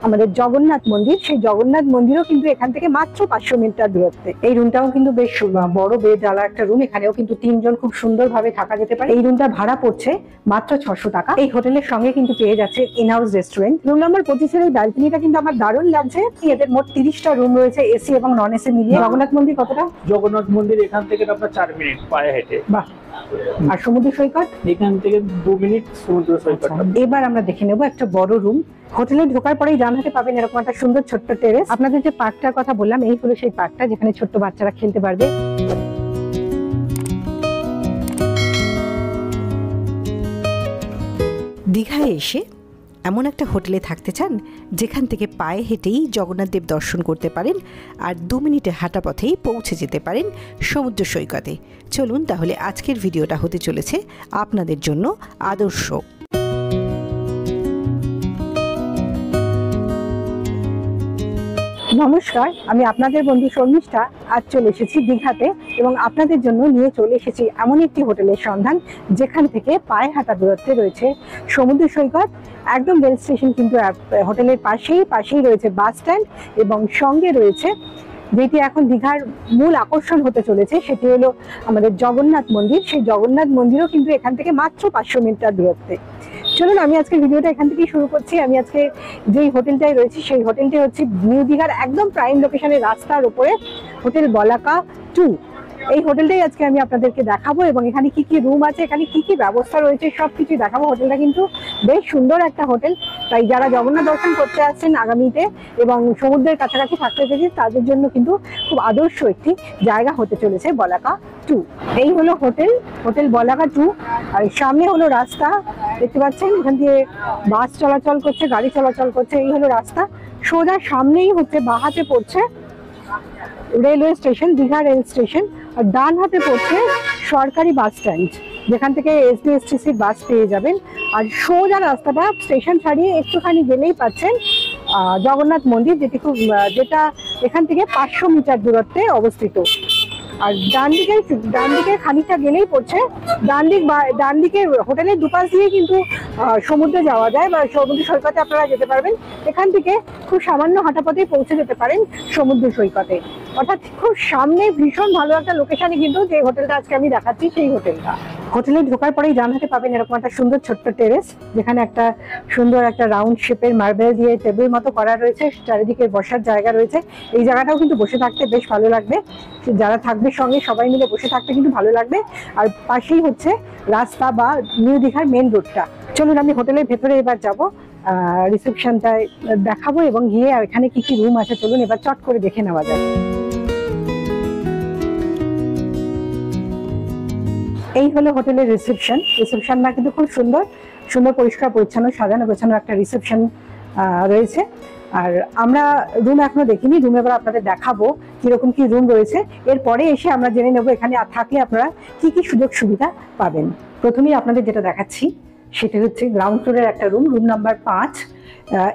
আমাদের জগন্নাথ মন্দির, সেই জগন্নাথ মন্দিরও কিন্তু এখান থেকে মাত্র 500 মিটার দূরত্বে। এই রুমটাও কিন্তু বেশ বড় বেড আলা একটা রুম, এখানেও কিন্তু 3 জন খুব সুন্দরভাবে থাকা যেতে পারে। এই রুমটা ভাড়া পড়ছে মাত্র 600 টাকা। এই হোটেলের সঙ্গে কিন্তু পেয়ে যাচ্ছে in house restaurant. Room number 25 এর এই ব্যালকনিটা কিন্তু আমার দারুণ লাগছে। এদের মোট 30টা রুম রয়েছে, এসি এবং নন এসি মিলিয়ে। জগন্নাথ মন্দির কতটা? জগন্নাথ মন্দির এখান থেকে আপনার 4 মিনিট পায়ে হেঁটে। বাহ। আর সমুদ্র সৈকত এখান থেকে 2 মিনিট সমুদ্র সৈকত। এবার আমরা দেখে নেব একটা বড় রুম। হোটেলে ঢোকার পরেই ডান হাতে পাবেন এরকম একটা সুন্দর ছোট্ট টেরেস। আপনাদের যে পার্কটার কথা বললাম, এই হলো সেই পার্কটা যেখানে ছোট্ট বাচ্চারা খেলতে পারবে। দীঘায় এসে এমন একটা হোটেলে থাকতে চান যেখান থেকে পায়ে হেঁটেই জগন্নাথ দেব দর্শন করতে পারেন আর 2 মিনিটের হাঁটা পথেই পৌঁছে যেতে পারেন সমুদ্র সৈকতে। চলুন তাহলে আজকের ভিডিওটা হতে চলেছে আপনাদের জন্য আদর্শ। নমস্কার, আমি আপনাদের বন্ধু শর্মিষ্ঠা। আজ চলে এসেছি দীঘাতে এবং আপনাদের জন্য নিয়ে চলে এসেছি এমন একটি হোটেলের সন্ধান যেখান থেকে পায়ে হাঁটা দূরত্বে রয়েছে সমুদ্র সৈকত। একদম রেল স্টেশন কিন্তু হোটেলের পাশেই রয়েছে বাস স্ট্যান্ড এবং সঙ্গে রয়েছে যেটি এখন দীঘার মূল আকর্ষণ হতে চলেছে, সেটি হলো আমাদের জগন্নাথ মন্দির। সেই জগন্নাথ মন্দিরও কিন্তু এখান থেকে মাত্র 500 মিটার দূরত্বে। চলুন আমি আজকে ভিডিওটা এখান থেকেই শুরু করছি। আমি আজকে যেই হোটেলটায় রয়েছি সেই হোটেলটি হচ্ছে নিউ দীঘার একদম প্রাইম লোকেশনের রাস্তার উপরে হোটেল বলাকা 2। এই হোটেলটাই আজকে আমি আপনাদেরকে দেখাবো এবং এখানে কি কি রুম আছে, এখানে কি কি ব্যবস্থা রয়েছে সবকিছু দেখাবো। হোটেলটা কিন্তু বেশ সুন্দর একটা হোটেল, তাই যারা জগন্নাথ দর্শন করতে আসছেন আগামীতে এবং সমুদ্রের কাছাকাছি থাকতে চাইছেন তাদের জন্য কিন্তু খুব আদর্শ একটি জায়গা হতে চলেছে বলাকা 2। এই হলো হোটেল বলাকা 2 আর সামনে হলো রাস্তা, দেখতে পাচ্ছেন এখান দিয়ে বাস চলাচল করছে, গাড়ি চলাচল করছে। এই হলো রাস্তা, সোজা সামনেই হচ্ছে বাঁ হাতে পড়ছে railway station, Digha rail station, আর ডান হাতে পড়ছে সরকারি বাস স্ট্যান্ড যেখান থেকে এসবিএসটিসির বাস পেয়ে যাবেন। আর সোজা রাস্তাটা স্টেশন ছাড়িয়ে একটুখানি গেলেই পাচ্ছেন জগন্নাথ মন্দির, যেটা এখান থেকে 500 মিটার দূরত্বে অবস্থিত। আর ডান দিকে খানিকটা গেলেই পড়ছে ডান দিকে হোটেলের দুপাশ দিয়ে কিন্তু সমুদ্রে যাওয়া যায় বা সমুদ্র সৈকতে আপনারা যেতে পারবেন। এখান থেকে খুব সামান্য হাঁটা পথেই পৌঁছে যেতে পারেন সমুদ্র সৈকতে, অর্থাৎ খুব সামনে ভীষণ ভালো একটা লোকেশনে কিন্তু যে হোটেলটা আজকে আমি দেখাচ্ছি সেই হোটেলটা। হোটেলে ঢোকার পরেই ডান হাতে পাবেন এরকম একটা সুন্দর ছোট্ট টেরেস যেখানে একটা সুন্দর একটা রাউন্ড শেপের মার্বেল দিয়ে টেবিল মতো করা রয়েছে, চারিদিকে বসার জায়গা রয়েছে। এই জায়গাটাও কিন্তু বসে থাকতে বেশ ভালো লাগবে, যারা থাকবে সঙ্গে সবাই মিলে বসে থাকতে কিন্তু ভালো লাগবে। আর পাশেই হচ্ছে রাস্তা বা নিউ দীঘার মেন রোডটা। চলুন আমি হোটেলের ভেতরে এবার যাবো, রিসেপশনটায় দেখাবো এবং গিয়ে এখানে কি কি রুম আছে চলুন এবার চট করে দেখে নেওয়া যায়। এই হলো হোটেলের রিসেপশনটা কিন্তু খুব সুন্দর পরিষ্কার পরিচ্ছন্ন সাজানো গোছানো একটা রিসেপশন রয়েছে। আর আমরা রুম এখনো দেখিনি, রুম এবার আপনাদের দেখাবো কিরকম কি রুম রয়েছে। এরপরে এসে আমরা জেনে নেবো এখানে থাকলে আপনারা কি কি সুযোগ সুবিধা পাবেন। প্রথমেই আপনাদের যেটা দেখাচ্ছি সেটা হচ্ছে গ্রাউন্ড ফ্লোরের একটা রুম নাম্বার 5।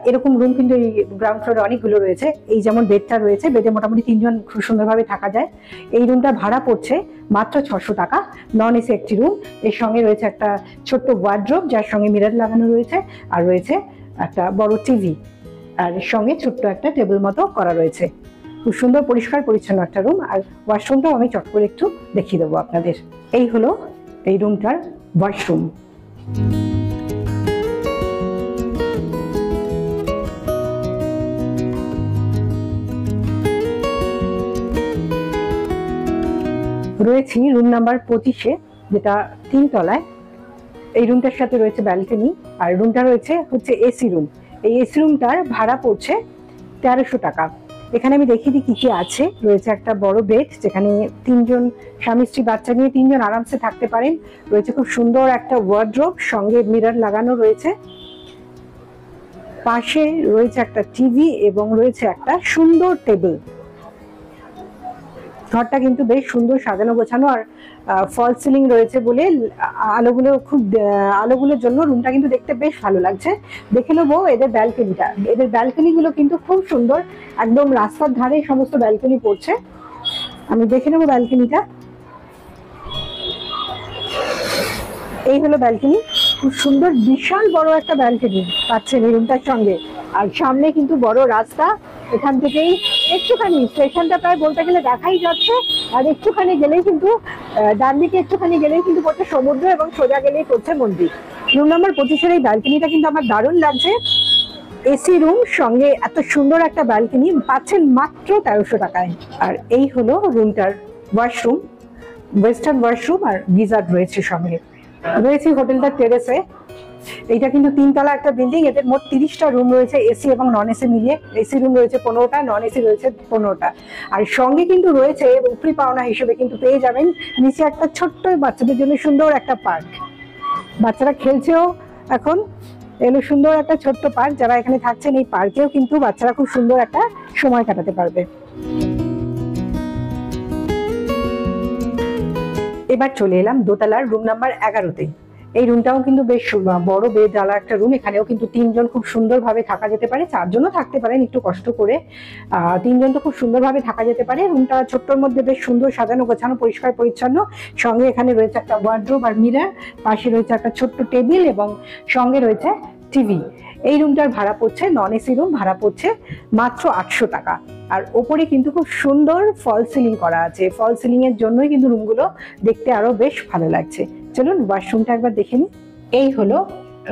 এরকম রুম কিন্তু এই গ্রাউন্ড ফ্লোরে অনেকগুলো রয়েছে। এই যেমন বেডটা রয়েছে, বেডে মোটামুটি 3 জন খুব সুন্দরভাবে থাকা যায়। এই রুমটা ভাড়া পড়ছে মাত্র 600 টাকা, নন এসি একটি রুম। এর সঙ্গে রয়েছে একটা ছোট্ট ওয়ার্ড্রোব যার সঙ্গে মিরর লাগানো রয়েছে, আর রয়েছে একটা বড় টিভি, আর এর সঙ্গে ছোট্ট একটা টেবিল মতো করা রয়েছে। খুব সুন্দর পরিষ্কার পরিচ্ছন্ন একটা রুম। আর ওয়াশরুমটাও আমি চট করে একটু দেখিয়ে দেবো আপনাদের। এই হলো এই রুমটার ওয়াশরুম। রয়েছি রুম নাম্বার 25-এ, যেটা 3 তলায়। এই রুমটার সাথে রয়েছে ব্যালকনি আর রুমটা হচ্ছে এসি রুম। এই এসি রুমটার ভাড়া পড়ছে 1300 টাকা। এখানে আমি দেখিয়ে দিই কি কি আছে। রয়েছে একটা বড় বেড যেখানে 3 জন স্বামী স্ত্রী বাচ্চা নিয়ে 3 জন আরামসে থাকতে পারেন। রয়েছে খুব সুন্দর একটা ওয়ার্ড্রোব, সঙ্গে মিরর লাগানো রয়েছে। পাশে রয়েছে একটা টিভি এবং রয়েছে একটা সুন্দর টেবিল। ঘরটা কিন্তু বেশ সুন্দর সাজানো গোছানো আর ফল সিলিং রয়েছে বলে আলোগুলোর জন্য রুমটা কিন্তু দেখতে বেশ ভালো লাগছে। দেখে নেবো এদের ব্যালকনিগুলো কিন্তু খুব সুন্দর, একদম রাস্তার ধারে সমস্ত ব্যালকনি পড়ছে। আমি দেখে নেবো ব্যালকনিটা। এই হলো ব্যালকনি, খুব সুন্দর বিশাল বড় একটা ব্যালকনি পাচ্ছেন এই রুমটার সঙ্গে। আর সামনে কিন্তু বড় রাস্তা, এখান থেকেই একটুখানি স্টেশনটা প্রায় বলতে গেলে দেখাই যাচ্ছে। আর একটুখানি গেলেই কিন্তু ডান দিকে একটুখানি গেলেই কিন্তু পড়ছে সমুদ্র এবং সোজা গেলেই পড়ছে মন্দির। রুম নাম্বার 25-এর এই ব্যালকনিটা কিন্তু আমার দারুণ লাগছে। এসি রুম, সঙ্গে এত সুন্দর একটা ব্যালকনি পাচ্ছেন মাত্র 1300 টাকায়। আর এই হলো রুমটার ওয়াশরুম, ওয়েস্টার্ন ওয়াশরুম আর গিজার রয়েছে সঙ্গে। রয়েছে হোটেলটার টেরেসে। এইটা কিন্তু 3 তলা একটা বিল্ডিং, এদের মোট 30টা রুম রয়েছে এসি এবং নন এসি মিলিয়ে। এসি রুম রয়েছে 15টা, নন এসি রয়েছে 15টা। আর সঙ্গে কিন্তু রয়েছে উপরি পাওনা হিসেবে কিন্তু পেয়ে যাবেন নিচে একটা ছোট্ট বাচ্চাদের জন্য সুন্দর একটা পার্ক। বাচ্চারা খেলছেও এখন, এলো সুন্দর একটা ছোট্ট পার্ক। যারা এখানে থাকছেন এই পার্কেও কিন্তু বাচ্চারা খুব সুন্দর একটা সময় কাটাতে পারবে। এবার চলে এলাম দোতলার রুম নাম্বার 11-তে। এই রুমটাও কিন্তু বেশ বড় বেড আলা একটা রুম। এখানেও কিন্তু 3 জন খুব সুন্দরভাবে থাকা যেতে পারে, 4 জনও থাকতে পারেন একটু কষ্ট করে। 3 জন তো খুব সুন্দরভাবে থাকা যেতে পারে। রুমটা ছোট্টর মধ্যে বেশ সুন্দর সাজানো গোছানো, পরিষ্কার পরিচ্ছন্ন। সঙ্গে এখানে রয়েছে একটা ওয়ার্ড্রোব আর মিরর, পাশে রয়েছে একটা ছোট্ট টেবিল এবং সঙ্গে রয়েছে টিভি। এই রুমটার ভাড়া পড়ছে, নন এসি রুম, ভাড়া পড়ছে মাত্র 800 টাকা। আর ওপরে কিন্তু খুব সুন্দর ফল সিলিং করা আছে। ফল সিলিং এর জন্যই কিন্তু রুমগুলো দেখতে আরো বেশ ভালো লাগছে। চলুন ওয়াশরুমটা একবার দেখে নিই। এই হলো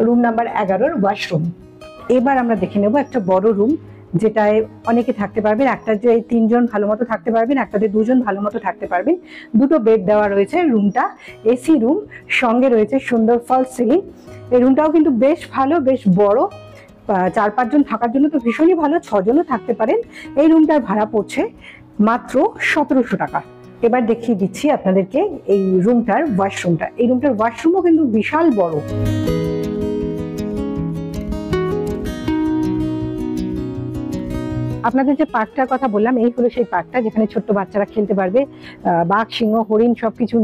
রুম নাম্বার 11-র ওয়াশরুম। এবার আমরা দেখে নেব একটা বড় রুম, যেটায় অনেকে থাকতে পারবেন। একটাতে 3 জন ভালো মতো থাকতে পারবেন, একটাতে 2 জন ভালো মতো থাকতে পারবেন। 2টো বেড দেওয়া রয়েছে। রুমটা এসি রুম, সঙ্গে রয়েছে সুন্দর ফল সিলিং। এই রুমটাও কিন্তু বেশ ভালো, বেশ বড়। 4-5 জন থাকার জন্য তো ভীষণই ভালো, 6 জনও থাকতে পারেন। এই রুমটার ভাড়া পড়ছে মাত্র 1700 টাকা। এবার দেখিয়ে দিচ্ছি আপনাদেরকে এই রুমটার ওয়াশরুমটা। এই রুমটার ওয়াশরুমও কিন্তু বিশাল বড়। আপনাদের যে পার্কটার কথা বললাম, এই হলো সেই পার্কটা যেখানে ছোট্ট বাচ্চারা খেলতে পারবে। বাঘ, সিংহ, হরিণ সবকিছু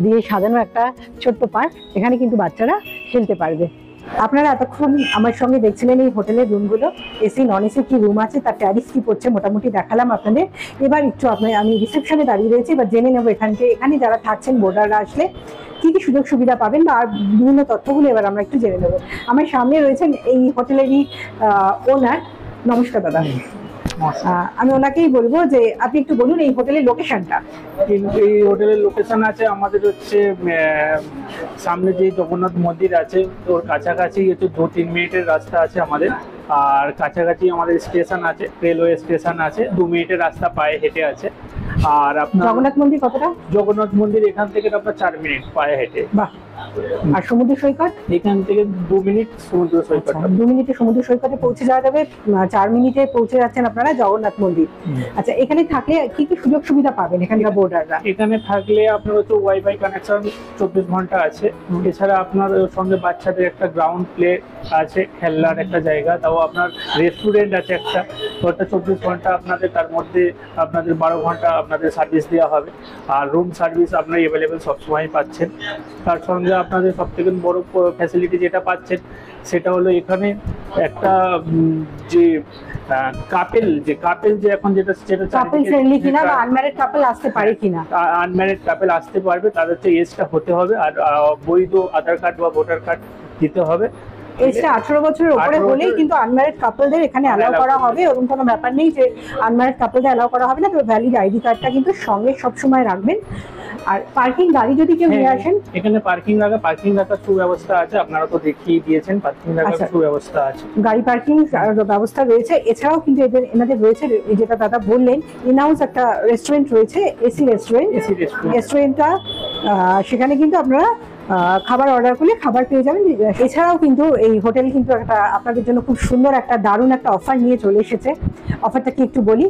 দিয়ে সাজানো একটা ছোট্ট পার্ক। এখানে কিন্তু বাচ্চারা খেলতে পারবে। আপনারা এতক্ষণ আমার সঙ্গে দেখছিলেন এই হোটেলের রুমগুলো, এসি নন এসি কি রুম আছে, তার ট্যারিফ কি পড়ছে মোটামুটি দেখালাম আপনাদের। এবার একটু আমি রিসেপশনে দাঁড়িয়ে রয়েছি, এবার জেনে নেবো এখানে যারা থাকছেন বোর্ডাররা আসলে কি কি সুযোগ সুবিধা পাবেন বা আর বিভিন্ন তথ্যগুলো এবার আমরা একটু জেনে নেবো। আমার সামনে রয়েছেন এই হোটেলেরই ওনার। নমস্কার দাদা। আমি ওনাকেই বলবো যে আপনি একটু বলুন এই হোটেলের লোকেশনটা। এই হোটেলের লোকেশন আছে আমাদের হচ্ছে সামনে যে জগন্নাথ মন্দির আছে ওর কাছাকাছি হচ্ছে 2-3 মিনিটের রাস্তা আছে আমাদের। আর কাছাকাছি আমাদের স্টেশন আছে, রেলওয়ে স্টেশন আছে, 2 মিনিটের রাস্তা পায়ে হেঁটে আছে। আর আপনার জগন্নাথ মন্দির কতটা? জগন্নাথ মন্দির এখান থেকে আপনার 4 মিনিট পায়ে হেঁটে। বাহ। আর সমুদ্র সৈকত? এখান থেকে 2 মিনিট সমুদ্র সৈকত। 2 মিনিটে সমুদ্র সৈকতে পৌঁছে যাওয়া যাবে। 4 মিনিটে পৌঁছে যাচ্ছেন আপনারা জগন্নাথ মন্দির। আচ্ছা, এখানে থাকলে কি কি সুযোগ সুবিধা পাবেন এখানকার বোর্ডাররা? এখানে থাকলে আপনার হচ্ছে ওয়াইফাই কানেকশন 24 ঘন্টা আছে। এছাড়া আপনার সঙ্গে বাচ্চাদের একটা গ্রাউন্ড প্লে আছে, খেলার একটা জায়গা, তাও আপনার রেস্টুরেন্ট আছে একটা, ওটা 24 ঘন্টা আপনাদের, তার মধ্যে আপনাদের 12 ঘন্টা আপনাদের সার্ভিস দেওয়া হবে। আর রুম সার্ভিস আপনার অ্যাভেলেবেল সবসময় পাচ্ছেন। তার সঙ্গে আপনাদের সব থেকে বড় ফ্যাসিলিটি যেটা পাচ্ছেন সেটা হলো এখানে একটা যে কাপেল যে এখন যেটা কাপল ফ্রেন্ডলি কিনা বা আনম্যারিড কাপল আসতে পারে কিনা? আনম্যারিড কাপল আসতে পারবে, তাদের তো এজটা হতে হবে আর বৈধ আধার কার্ড বা ভোটার কার্ড দিতে হবে। এজটা 18 বছরের উপরে হলেই কিন্তু আনম্যারিড কাপলদের এখানে অ্যালাউ করা হবে। ওরকম কোনো ব্যাপার নেই যে আনম্যারিড কাপলদের অ্যালাউ করা হবে না, তবে ভ্যালিড আইডি কার্ডটা কিন্তু সঙ্গে সবসময় রাখবেন। আর পার্কিং গাড়ি যদি কেউ নিয়ে আসেন, এখানে পার্কিং রাখার সুব্যবস্থা আছে, আপনারা তো দেখিয়ে দিয়েছেন পার্কিং রাখার সুব্যবস্থা আছে, গাড়ি পার্কিং ব্যবস্থা রয়েছে। এছাড়াও কিন্তু এনাদের রয়েছে যেটা দাদা বললেন, ইনহাউস একটা রেস্টুরেন্ট রয়েছে, এসি রেস্টুরেন্টটা। সেখানে কিন্তু আপনারা খাবার অর্ডার করলে খাবার পেয়ে যাবেন। এছাড়াও কিন্তু এই হোটেল কিন্তু একটা আপনাদের জন্য খুব সুন্দর একটা দারুণ একটা অফার নিয়ে চলে এসেছে। অফারটা কি একটু বলি।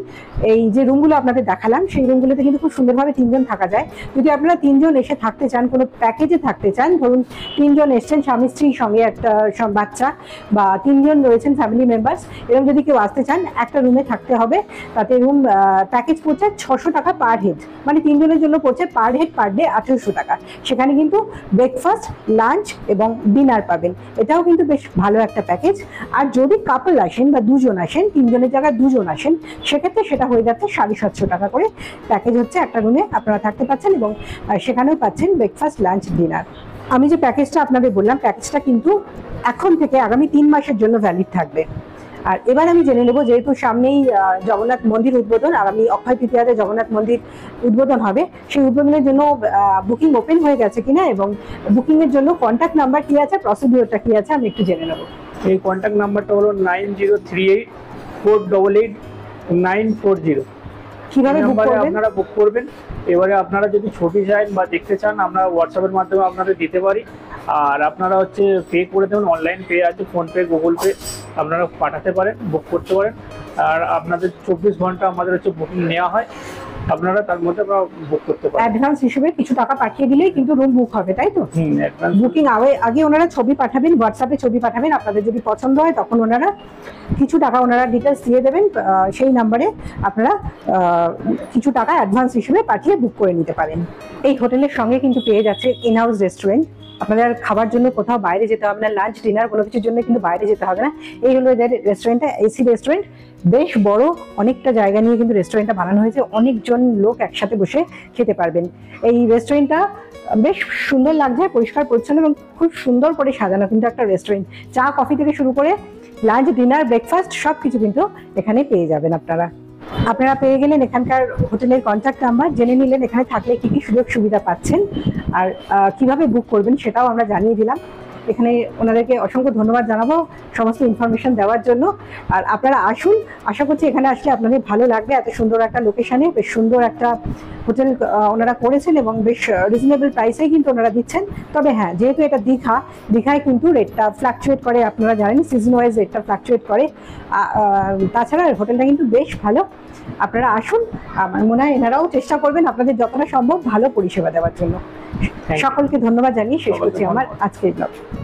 এই যে রুমগুলো আপনাদের দেখালাম সেই রুমগুলোতে কিন্তু খুব সুন্দরভাবে 3 জন থাকা যায়। যদি আপনারা 3 জন এসে থাকতে চান, কোনো প্যাকেজে থাকতে চান, ধরুন 3 জন এসছেন স্বামী স্ত্রীর সঙ্গে একটা বাচ্চা, বা 3 জন রয়েছেন ফ্যামিলি মেম্বার্স, এরকম যদি কেউ আসতে চান একটা রুমে থাকতে হবে। তাতে রুম প্যাকেজ পড়ছে 600 টাকা পার হেড, মানে 3 জনের জন্য পড়ছে পার হেড পার ডে 1800 টাকা। সেখানে কিন্তু ব্রেকফাস্ট, লাঞ্চ এবং ডিনার পাবেন। এটাও কিন্তু বেশ ভালো একটা প্যাকেজ। আর যদি কাপল আসেন বা 2 জন আসেন, 3 জনের জায়গায় 2 জন আসেন, সেক্ষেত্রে সেটা হয়ে যাচ্ছে 750 টাকা করে প্যাকেজ হচ্ছে। একটা রুমে আপনারা থাকতে পাচ্ছেন এবং সেখানেও পাচ্ছেন ব্রেকফাস্ট, লাঞ্চ, ডিনার। আমি যে প্যাকেজটা আপনাদের বললাম, প্যাকেজটা কিন্তু এখন থেকে আগামী 3 মাসের জন্য ভ্যালিড থাকবে। আর এবার আমি জেনে নেবো, যেহেতু সামনেই জগন্নাথ মন্দির উদ্বোধন, আর আমি অক্ষয় তৃতীয়াতে জগন্নাথ মন্দির উদ্বোধন হবে, সেই উদ্বোধনের জন্য বুকিং ওপেন হয়ে গেছে কিনা এবং বুকিং এর জন্য কন্ট্যাক্ট নাম্বার কি আছে, প্রসিডিওরটা কি আছে, আমি একটু জেনে নেবো। এই কন্ট্যাক্ট নাম্বারটা হলো 9038484940। কিভাবে বুক নাম্বারে করবেন? আপনারা বুক করবেন। এবারে আপনারা যদি ছবি চান বা দেখতে চান, আমরা হোয়াটসঅ্যাপের মাধ্যমে আপনাদের দিতে পারি। আর আপনারা পে করে দেবেন, অনলাইন পে আছে, ফোনপে, গুগল পে, আপনারা পাঠাতে পারেন, বুক করতে পারেন। আর আপনাদের 24 ঘন্টা আমাদের বুকিং নেওয়া হয়, আপনারা তার মধ্যে বুক করতে পারেন। অ্যাডভান্স হিসেবে কিছু টাকা পাঠিয়ে দিলেই কিন্তু রুম বুক হবে, তাই তো? অ্যাডভান্স বুকিং আগে ওনারা ছবি পাঠাবেন, হোয়াটসঅ্যাপে ছবি পাঠাবেন, আপনাদের যদি পছন্দ হয় তখন ওনারা কিছু টাকা ডিটেলস দিয়ে দেবেন, সেই নাম্বারে আপনারা কিছু টাকা অ্যাডভান্স হিসেবে পাঠিয়ে বুক করে নিতে পারেন। এই হোটেলের সঙ্গে কিন্তু পেয়ে যাচ্ছে ইন হাউস রেস্টুরেন্ট। আপনাদের খাবার জন্য কোথাও বাইরে যেতে হবে না, লাঞ্চ ডিনার কোনো কিছুর জন্য কিন্তু বাইরে যেতে হবে না। এই হলো এদের রেস্টুরেন্টটা, এসি রেস্টুরেন্ট, বেশ বড়, অনেকটা জায়গা নিয়ে কিন্তু রেস্টুরেন্টটা বানানো হয়েছে, অনেকজন লোক একসাথে বসে খেতে পারবেন। এই রেস্টুরেন্টটা বেশ সুন্দর লাগছে, পরিষ্কার পরিচ্ছন্ন এবং খুব সুন্দর করে সাজানো কিন্তু একটা রেস্টুরেন্ট। চা কফি থেকে শুরু করে লাঞ্চ ডিনার ব্রেকফাস্ট সবকিছু কিন্তু এখানে পেয়ে যাবেন আপনারা পেয়ে গেলেন এখানকার হোটেলের কন্ট্যাক্ট নাম্বার, জেনে নিলেন এখানে থাকলে কি কি সুযোগ সুবিধা পাচ্ছেন আর কিভাবে বুক করবেন সেটাও আমরা জানিয়ে দিলাম। এখানে ওনাদেরকে অসংখ্য ধন্যবাদ জানাবো সমস্ত ইনফরমেশন দেওয়ার জন্য। আর আপনারা আসুন, আশা করছি এখানে আসলে আপনাদের ভালো লাগবে। এত সুন্দর একটা লোকেশনে বেশ সুন্দর একটা হোটেল ওনারা করেছেন এবং বেশ রিজনেবল প্রাইসেই কিন্তু ওনারা দিচ্ছেন। তবে হ্যাঁ, যেহেতু এটা দীঘায় কিন্তু রেটটা ফ্লাকচুয়েট করে, আপনারা জানেন সিজন ওয়াইজ রেটটা ফ্লাকচুয়েট করে। তাছাড়া হোটেলটা কিন্তু বেশ ভালো। আপনারা আসুন, আমার মনে হয় এনারাও চেষ্টা করবেন আপনাদের যতটা সম্ভব ভালো পরিষেবা দেওয়ার জন্য। সকলকে ধন্যবাদ জানিয়ে শেষ করছি আমার আজকের ব্লগ।